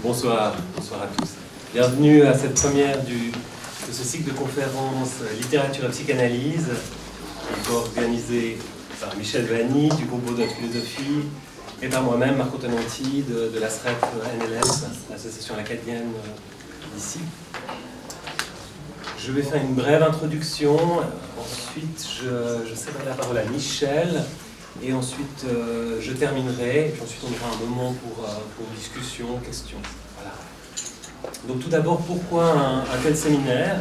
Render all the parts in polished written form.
Bonsoir à tous. Bienvenue à cette première de ce cycle de conférences Littérature et psychanalyse, qui est organisé par Michel Vanni du groupe Baudot Philosophie et par moi-même, Marco Tonanti de la SREP NLS, l'association acadienne d'ici. Je vais faire une brève introduction, ensuite je céderai la parole à Michel, et ensuite je terminerai, et puis ensuite on aura un moment pour une discussion, questions. Voilà. Donc tout d'abord, pourquoi un tel séminaire?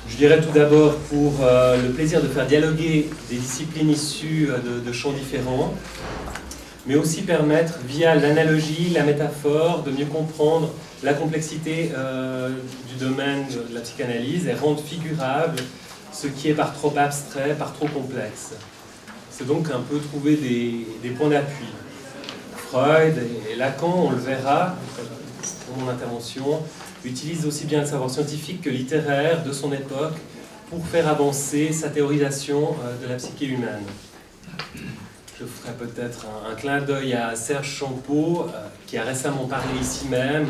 Je dirais tout d'abord pour le plaisir de faire dialoguer des disciplines issues de champs différents, mais aussi permettre, via l'analogie, la métaphore, de mieux comprendre la complexité du domaine de la psychanalyse et rendre figurable ce qui est par trop abstrait, par trop complexe. C'est donc un peu trouver des points d'appui. Freud et Lacan, on le verra dans mon intervention, utilisent aussi bien le savoir scientifique que littéraire de son époque pour faire avancer sa théorisation de la psyché humaine. Je ferai peut-être un clin d'œil à Serge Champeau, qui a récemment parlé ici même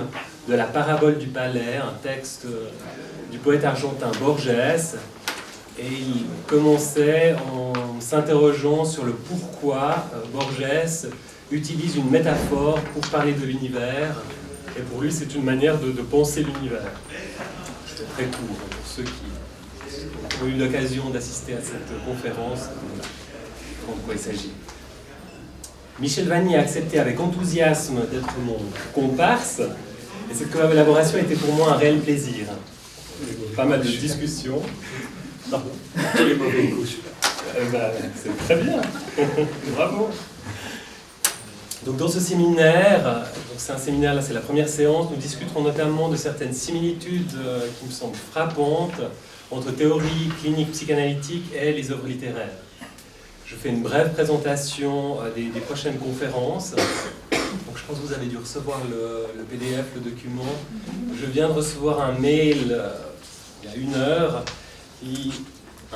de la parabole du palais, un texte du poète argentin Borges, et il commençait en s'interrogeant sur le pourquoi Borges utilise une métaphore pour parler de l'univers, et pour lui c'est une manière de penser l'univers. Je fais très court pour ceux qui ont eu l'occasion d'assister à cette conférence, de quoi il s'agit. Michel Vanni a accepté avec enthousiasme d'être mon comparse, et cette collaboration était pour moi un réel plaisir. Pas mal de discussions. Non. Les mauvais coups. C'est très bien. Bravo. Donc dans ce séminaire, c'est un séminaire, là c'est la première séance, nous discuterons notamment de certaines similitudes qui me semblent frappantes entre théorie clinique psychanalytique et les œuvres littéraires. Je fais une brève présentation des prochaines conférences. Donc je pense que vous avez dû recevoir le PDF, le document. Je viens de recevoir un mail il y a 1 heure,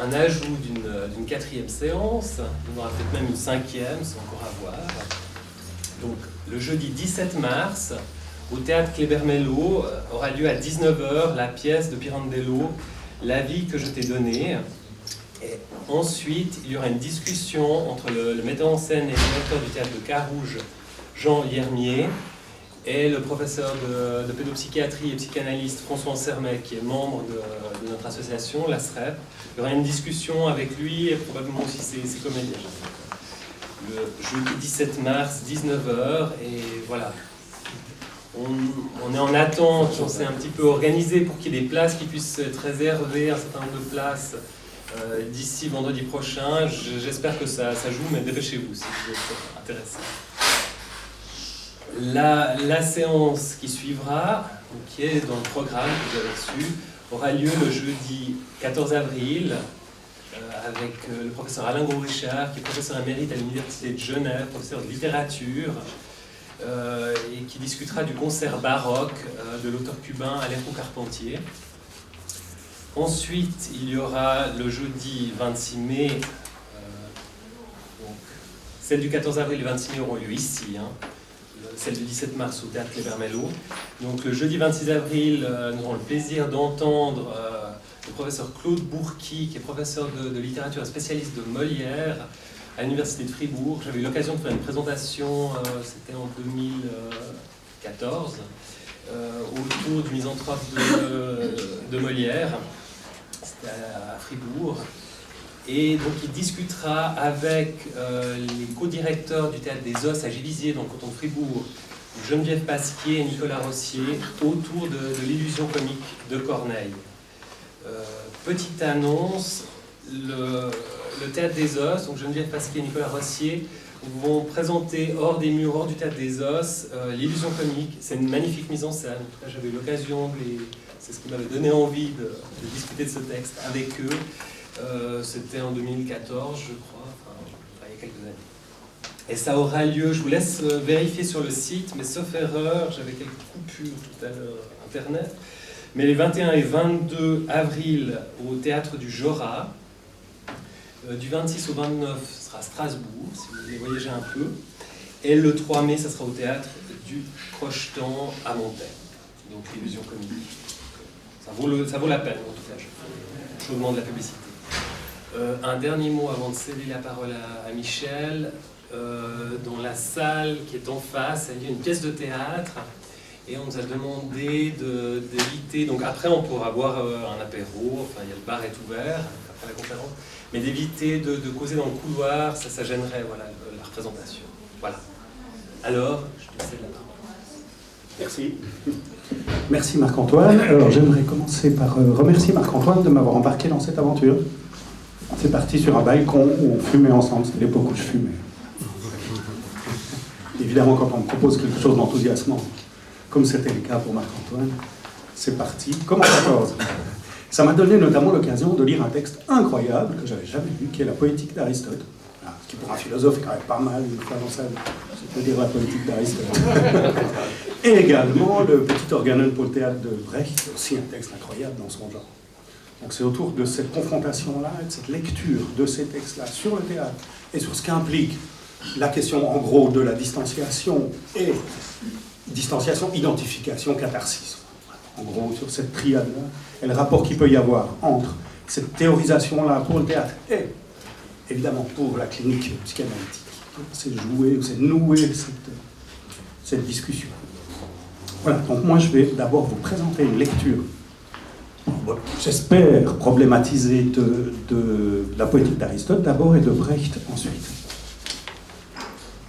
un ajout d'une 4e séance. Il y en aura peut-être même une 5e, c'est encore à voir. Donc le jeudi 17 mars, au théâtre Kléber-Mello, aura lieu à 19h la pièce de Pirandello, La vie que je t'ai donnée. Et ensuite, il y aura une discussion entre le metteur en scène et le directeur du théâtre de Carouge, Jean Liermier, et le professeur de pédopsychiatrie et psychanalyste François Sermet, qui est membre de notre association, la SREP. Il y aura une discussion avec lui et probablement aussi ses comédiens. Le jeudi 17 mars, 19h, et voilà. On est en attente, on s'est un petit peu organisé pour qu'il y ait des places qui puissent être réservées, un certain nombre de places. D'ici vendredi prochain, j'espère que ça joue, mais dépêchez-vous si vous êtes intéressés. La séance qui suivra, qui est dans le programme que vous avez reçu, aura lieu le jeudi 14 avril avec le professeur Alain Gros-Richard, qui est professeur émérite à l'Université de Genève, professeur de littérature, et qui discutera du concert baroque de l'auteur cubain Alejo Carpentier. Ensuite, il y aura le jeudi 26 mai, donc, celle du 14 avril et le 26 mai auront lieu ici, celle du 17 mars au théâtre Kléber-Mello. Donc le jeudi 26 avril, nous aurons le plaisir d'entendre le professeur Claude Bourqui, qui est professeur de littérature et spécialiste de Molière à l'Université de Fribourg. J'avais eu l'occasion de faire une présentation, c'était en 2014, autour du misanthrope de Molière. C'était à Fribourg, et donc il discutera avec les co-directeurs du Théâtre des Os à Givisiez, dans le canton de Fribourg, Geneviève Pasquier et Nicolas Rossier, autour de l'illusion comique de Corneille. Petite annonce, le Théâtre des Os, donc Geneviève Pasquier et Nicolas Rossier, vont présenter hors des murs, hors du Théâtre des Os, l'illusion comique. C'est une magnifique mise en scène. En tout cas, j'avais eu l'occasion c'est ce qui m'avait donné envie de discuter de ce texte avec eux. C'était en 2014, je crois, il y a quelques années. Et ça aura lieu, je vous laisse vérifier sur le site, mais sauf erreur, j'avais quelques coupures tout à l'heure Internet, mais les 21 et 22 avril au Théâtre du Jorat, du 26 au 29, ce sera à Strasbourg, si vous voulez voyager un peu, et le 3 mai, ça sera au Théâtre du projetant à mon thème, donc l'illusion comique. Ça vaut la peine, en tout cas, je demande la publicité. Un dernier mot avant de céder la parole à Michel. Dans la salle qui est en face, il y a une pièce de théâtre et on nous a demandé d'éviter, donc après on pourra boire un apéro, enfin il y a le bar est ouvert après la conférence, mais d'éviter de causer dans le couloir, ça gênerait voilà, la représentation. Voilà. Alors, je te cède la parole. Merci. Merci Marc-Antoine. Alors j'aimerais commencer par remercier Marc-Antoine de m'avoir embarqué dans cette aventure. C'est parti sur un balcon où on fumait ensemble, c'était l'époque où je fumais. Évidemment, quand on me propose quelque chose d'enthousiasmant, comme c'était le cas pour Marc-Antoine, c'est parti, comme en 14. Ça m'a donné notamment l'occasion de lire un texte incroyable que j'avais jamais lu, qui est la Poétique d'Aristote. Ce qui pour un philosophe est quand même pas mal, une fois dans sa vie, je peux dire la Poétique d'Aristote. Et également le Petit Organon pour le théâtre de Brecht, aussi un texte incroyable dans son genre. Donc c'est autour de cette confrontation-là, et de cette lecture de ces textes-là sur le théâtre, et sur ce qu'implique la question en gros de la distanciation, et distanciation, identification, catharsis. En gros, sur cette triade-là, et le rapport qu'il peut y avoir entre cette théorisation-là pour le théâtre et, évidemment, pour la clinique psychanalytique. C'est jouer, c'est nouer cette discussion. Voilà, donc moi je vais d'abord vous présenter une lecture, j'espère problématiser de la poétique d'Aristote d'abord et de Brecht ensuite.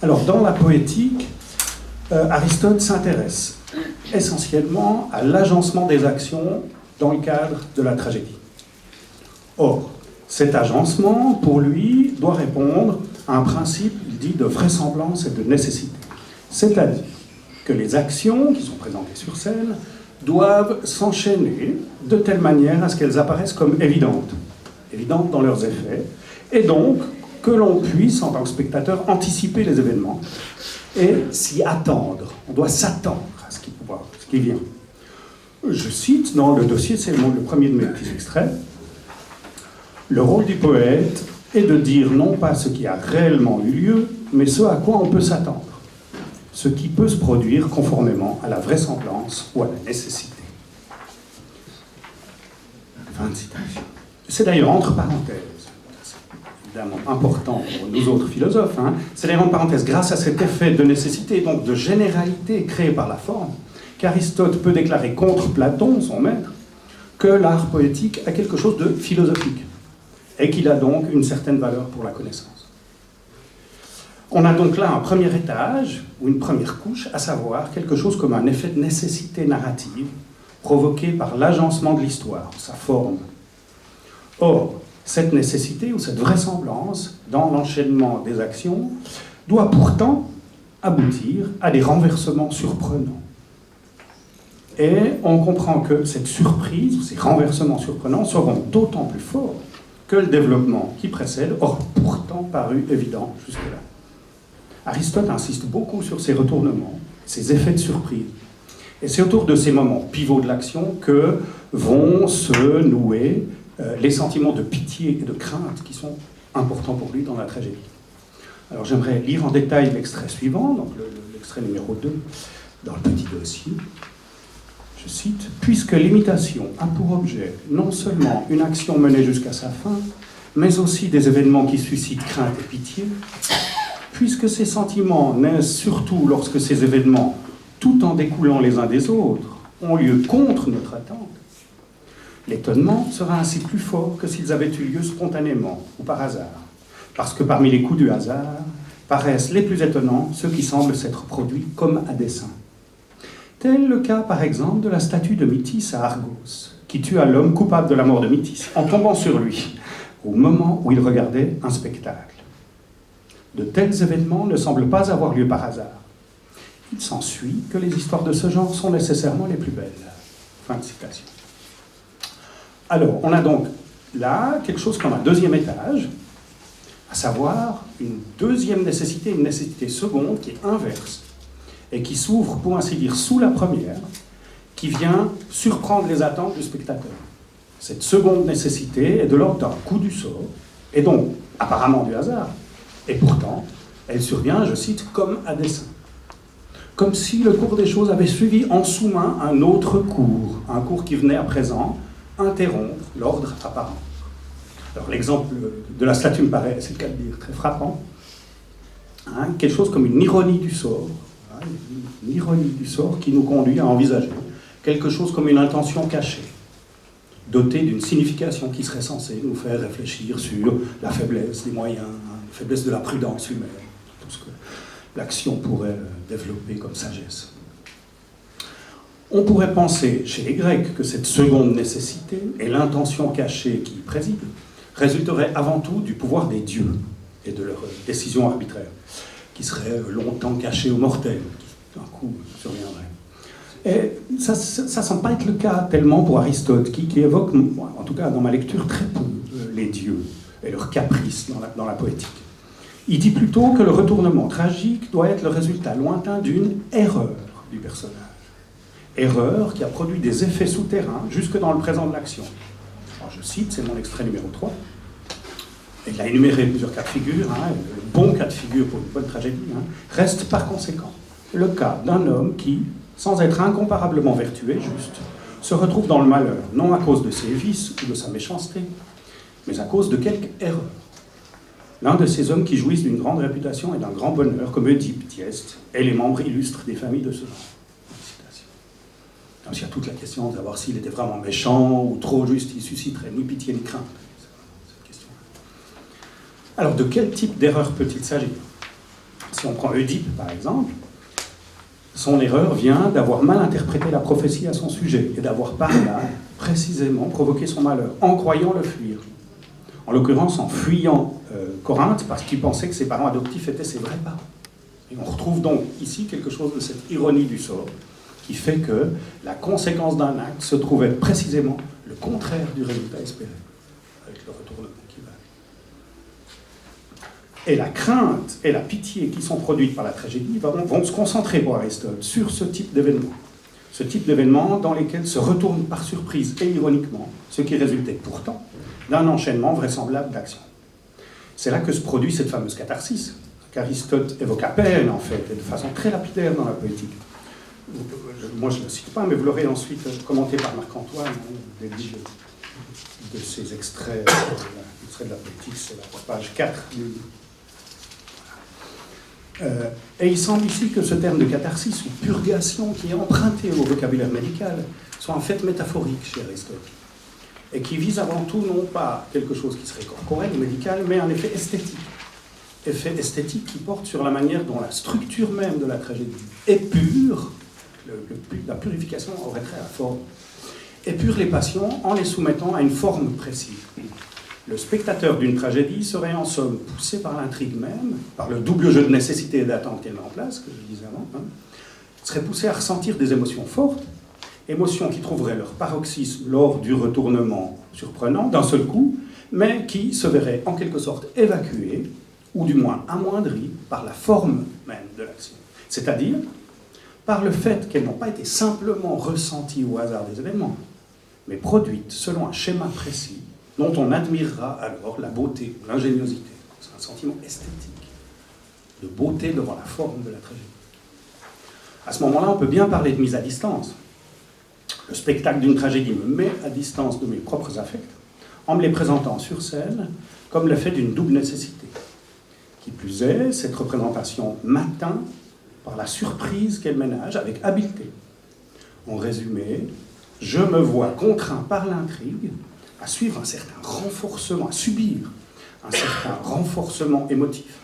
Alors, dans la poétique, Aristote s'intéresse essentiellement à l'agencement des actions dans le cadre de la tragédie. Or, cet agencement, pour lui, doit répondre à un principe dit de vraisemblance et de nécessité. C'est-à-dire que les actions qui sont présentées sur scène doivent s'enchaîner de telle manière à ce qu'elles apparaissent comme évidentes dans leurs effets, et donc que l'on puisse, en tant que spectateur, anticiper les événements et s'y attendre. On doit s'attendre à ce qui vient. Je cite dans le dossier, c'est le premier de mes petits extraits, « Le rôle du poète est de dire non pas ce qui a réellement eu lieu, mais ce à quoi on peut s'attendre, ce qui peut se produire conformément à la vraisemblance ou à la nécessité. » Fin de citation. C'est d'ailleurs entre parenthèses, évidemment important pour nous autres philosophes, c'est d'ailleurs entre parenthèses, grâce à cet effet de nécessité, donc de généralité créée par la forme, qu'Aristote peut déclarer contre Platon, son maître, que l'art poétique a quelque chose de philosophique, et qu'il a donc une certaine valeur pour la connaissance. On a donc là un premier étage, ou une première couche, à savoir quelque chose comme un effet de nécessité narrative, provoqué par l'agencement de l'histoire, sa forme. Or, cette nécessité ou cette vraisemblance dans l'enchaînement des actions doit pourtant aboutir à des renversements surprenants. Et on comprend que cette surprise, ou ces renversements surprenants, seront d'autant plus forts que le développement qui précède aura pourtant paru évident jusque-là. Aristote insiste beaucoup sur ces retournements, ces effets de surprise. Et c'est autour de ces moments pivots de l'action que vont se nouer les sentiments de pitié et de crainte qui sont importants pour lui dans la tragédie. Alors j'aimerais lire en détail l'extrait suivant, donc l'extrait numéro 2, dans le petit dossier. Je cite, « Puisque l'imitation a pour objet non seulement une action menée jusqu'à sa fin, mais aussi des événements qui suscitent crainte et pitié, puisque ces sentiments naissent surtout lorsque ces événements, tout en découlant les uns des autres, ont lieu contre notre attente, l'étonnement sera ainsi plus fort que s'ils avaient eu lieu spontanément ou par hasard, parce que parmi les coups du hasard paraissent les plus étonnants ceux qui semblent s'être produits comme à dessein. Tel le cas, par exemple, de la statue de Mythis à Argos, qui tua l'homme coupable de la mort de Mythis en tombant sur lui, au moment où il regardait un spectacle. De tels événements ne semblent pas avoir lieu par hasard. Il s'ensuit que les histoires de ce genre sont nécessairement les plus belles. » Fin de citation. Alors, on a donc là quelque chose comme un deuxième étage, à savoir une deuxième nécessité, une nécessité seconde qui est inverse, et qui s'ouvre, pour ainsi dire, sous la première, qui vient surprendre les attentes du spectateur. Cette seconde nécessité est de l'ordre d'un coup du sort, et donc apparemment du hasard, et pourtant, elle survient, je cite, comme à dessein. comme si le cours des choses avait suivi en sous-main un autre cours, un cours qui venait à présent interrompre l'ordre apparent. Alors l'exemple de la statue me paraît, c'est le cas de dire, très frappant. Quelque chose comme une ironie du sort, une ironie du sort qui nous conduit à envisager quelque chose comme une intention cachée, dotée d'une signification qui serait censée nous faire réfléchir sur la faiblesse des moyens, la faiblesse de la prudence humaine, tout ce que l'action pourrait développer comme sagesse. On pourrait penser chez les Grecs que cette seconde nécessité et l'intention cachée qui y préside résulteraient avant tout du pouvoir des dieux et de leurs décisions arbitraires, qui seraient longtemps cachées aux mortels, qui d'un coup surviendraient. Et ça ne semble pas être le cas tellement pour Aristote, qui évoque, en tout cas dans ma lecture, très peu les dieux et leurs caprices dans la poétique. Il dit plutôt que le retournement tragique doit être le résultat lointain d'une erreur du personnage. Erreur qui a produit des effets souterrains jusque dans le présent de l'action. Alors je cite, c'est mon extrait numéro 3. Il a énuméré plusieurs cas de figure. Le bon cas de figure pour une bonne tragédie reste par conséquent le cas d'un homme qui, sans être incomparablement vertueux et juste, se retrouve dans le malheur, non à cause de ses vices ou de sa méchanceté, mais à cause de quelque erreur. L'un de ces hommes qui jouissent d'une grande réputation et d'un grand bonheur, comme Oedipe, Thyeste, et les membres illustres des familles de ce genre. Donc, il y a toute la question de savoir s'il était vraiment méchant ou trop juste, il susciterait ni pitié ni crainte. Cette question. Alors, de quel type d'erreur peut-il s'agir? Si on prend Oedipe, par exemple, son erreur vient d'avoir mal interprété la prophétie à son sujet et d'avoir par là, précisément, provoqué son malheur, en croyant le fuir. En l'occurrence, en fuyant Corinthe, parce qu'il pensait que ses parents adoptifs étaient ses vrais parents. Et on retrouve donc ici quelque chose de cette ironie du sort, qui fait que la conséquence d'un acte se trouvait précisément le contraire du résultat espéré, avec le retournement qui va. Et la crainte et la pitié qui sont produites par la tragédie vont se concentrer pour Aristote sur ce type d'événements. Ce type d'événements dans lesquels se retourne par surprise et ironiquement ce qui résultait pourtant d'un enchaînement vraisemblable d'actions. C'est là que se produit cette fameuse catharsis, qu'Aristote évoque à peine en fait, et de façon très lapidaire dans la poétique. Moi je ne le cite pas, mais vous l'aurez ensuite commenté par Marc-Antoine, de ces extraits de la poétique, c'est la page 4 du livre. Et il semble ici que ce terme de catharsis ou purgation qui est emprunté au vocabulaire médical soit en fait métaphorique chez Aristote et qui vise avant tout non pas quelque chose qui serait corporel ou médical, mais un effet esthétique. Effet esthétique qui porte sur la manière dont la structure même de la tragédie est pure, la purification aurait trait à la forme, épure les passions en les soumettant à une forme précise. Le spectateur d'une tragédie serait en somme poussé par l'intrigue même, par le double jeu de nécessité et d'attente qu'elle met en place, que je disais avant, serait poussé à ressentir des émotions fortes, émotions qui trouveraient leur paroxysme lors du retournement surprenant d'un seul coup, mais qui se verraient en quelque sorte évacuées, ou du moins amoindries par la forme même de l'action. C'est-à-dire par le fait qu'elles n'ont pas été simplement ressenties au hasard des événements, mais produites selon un schéma précis, dont on admirera alors la beauté, l'ingéniosité. C'est un sentiment esthétique, de beauté devant la forme de la tragédie. À ce moment-là, on peut bien parler de mise à distance. Le spectacle d'une tragédie me met à distance de mes propres affects, en me les présentant sur scène comme le fait d'une double nécessité. Qui plus est, cette représentation m'atteint par la surprise qu'elle ménage avec habileté. En résumé, je me vois contraint par l'intrigue à suivre un certain renforcement, à subir un certain renforcement émotif.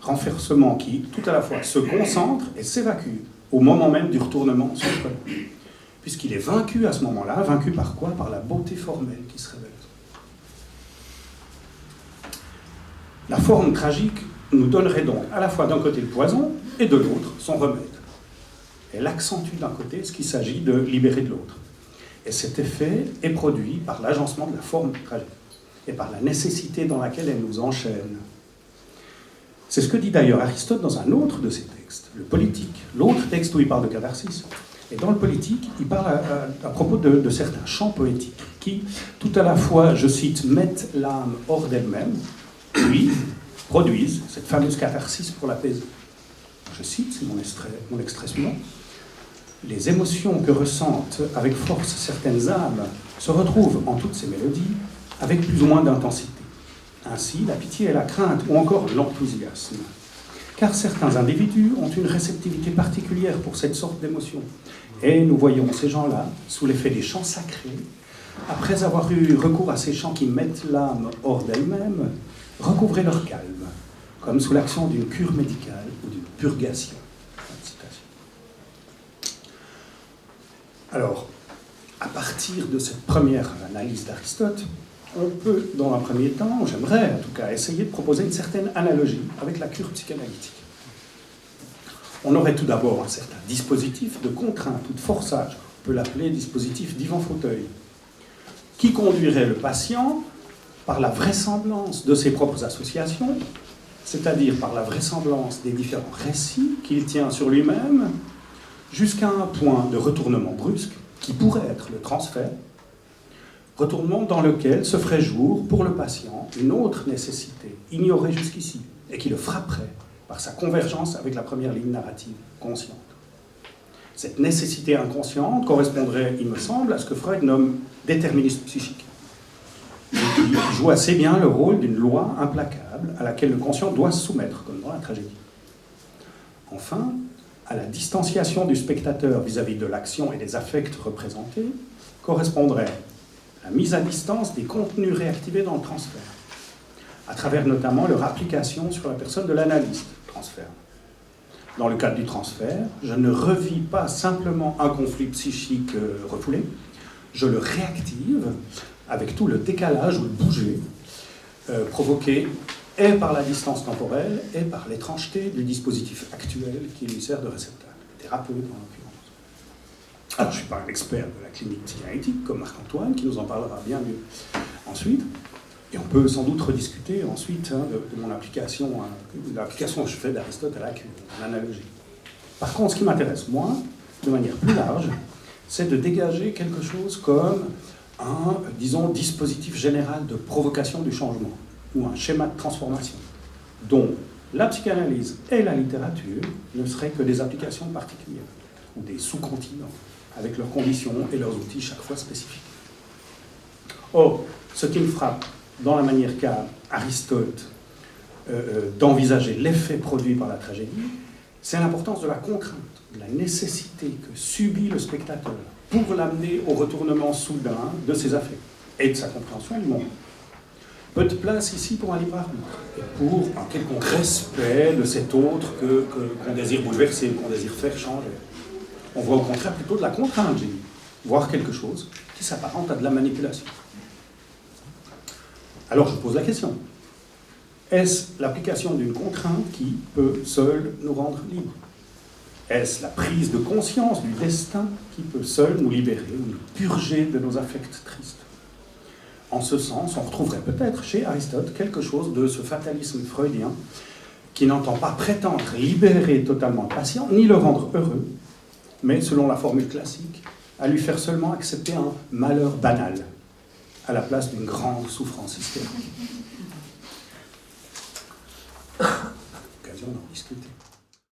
Renforcement qui, tout à la fois, se concentre et s'évacue au moment même du retournement surprenant. Puisqu'il est vaincu à ce moment-là, vaincu par quoi? Par la beauté formelle qui se révèle. La forme tragique nous donnerait donc à la fois d'un côté le poison et de l'autre son remède. Elle accentue d'un côté ce qu'il s'agit de libérer de l'autre. Et cet effet est produit par l'agencement de la forme tragique et par la nécessité dans laquelle elle nous enchaîne. C'est ce que dit d'ailleurs Aristote dans un autre de ses textes, le Politique, l'autre texte où il parle de catharsis. Et dans le Politique, il parle à propos de certains chants poétiques qui, tout à la fois, je cite, mettent l'âme hors d'elle-même, puis produisent cette fameuse catharsis pour l'apaiser. je cite, c'est mon extrait suivant, « Les émotions que ressentent avec force certaines âmes se retrouvent en toutes ces mélodies avec plus ou moins d'intensité. Ainsi, la pitié et la crainte, ou encore l'enthousiasme. Car certains individus ont une réceptivité particulière pour cette sorte d'émotion. Et nous voyons ces gens-là, sous l'effet des chants sacrés, après avoir eu recours à ces chants qui mettent l'âme hors d'elle-même, recouvrer leur calme, comme sous l'action d'une cure médicale ou d'une purgation. » Alors, à partir de cette première analyse d'Aristote, on peut, dans un premier temps, j'aimerais en tout cas essayer de proposer une certaine analogie avec la cure psychanalytique. On aurait tout d'abord un certain dispositif de contrainte ou de forçage, on peut l'appeler dispositif divan-fauteuil, qui conduirait le patient par la vraisemblance de ses propres associations, c'est-à-dire par la vraisemblance des différents récits qu'il tient sur lui-même, jusqu'à un point de retournement brusque, qui pourrait être le transfert, retournement dans lequel se ferait jour pour le patient une autre nécessité, ignorée jusqu'ici, et qui le frapperait par sa convergence avec la première ligne narrative consciente. Cette nécessité inconsciente correspondrait, il me semble, à ce que Freud nomme déterminisme psychique, et qui joue assez bien le rôle d'une loi implacable à laquelle le conscient doit se soumettre, comme dans la tragédie. Enfin, à la distanciation du spectateur vis-à-vis de l'action et des affects représentés correspondrait la mise à distance des contenus réactivés dans le transfert, à travers notamment leur application sur la personne de l'analyste, transfert. Dans le cadre du transfert, je ne revis pas simplement un conflit psychique refoulé, je le réactive avec tout le décalage ou le bouger provoqué et par la distance temporelle et par l'étrangeté du dispositif actuel qui lui sert de réceptacle, thérapeute en l'occurrence. Alors, je ne suis pas un expert de la clinique psychanalytique comme Marc-Antoine, qui nous en parlera bien mieux ensuite, et on peut sans doute rediscuter ensuite de mon application, de l'application que je fais d'Aristote à la cure, en analogie. Par contre, ce qui m'intéresse, moi, de manière plus large, c'est de dégager quelque chose comme un, disons, dispositif général de provocation du changement, ou un schéma de transformation, dont la psychanalyse et la littérature ne seraient que des applications particulières, ou des sous-continents, avec leurs conditions et leurs outils chaque fois spécifiques. Or, ce qui me frappe dans la manière qu'a Aristote d'envisager l'effet produit par la tragédie, c'est l'importance de la contrainte, de la nécessité que subit le spectateur pour l'amener au retournement soudain de ses affects et de sa compréhension du monde. Peu de place ici pour un libre arbitre et pour un quelconque respect de cet autre qu'on désire bouleverser, qu'on désire faire changer. On voit au contraire plutôt de la contrainte, j'ai dit, voire quelque chose qui s'apparente à de la manipulation. Alors je pose la question, est-ce l'application d'une contrainte qui peut seule nous rendre libres? Est-ce la prise de conscience du destin qui peut seule nous libérer ou nous purger de nos affects tristes? En ce sens, on retrouverait peut-être chez Aristote quelque chose de ce fatalisme freudien qui n'entend pas prétendre libérer totalement le patient, ni le rendre heureux, mais, selon la formule classique, à lui faire seulement accepter un malheur banal à la place d'une grande souffrance hystérique. Occasion d'en discuter.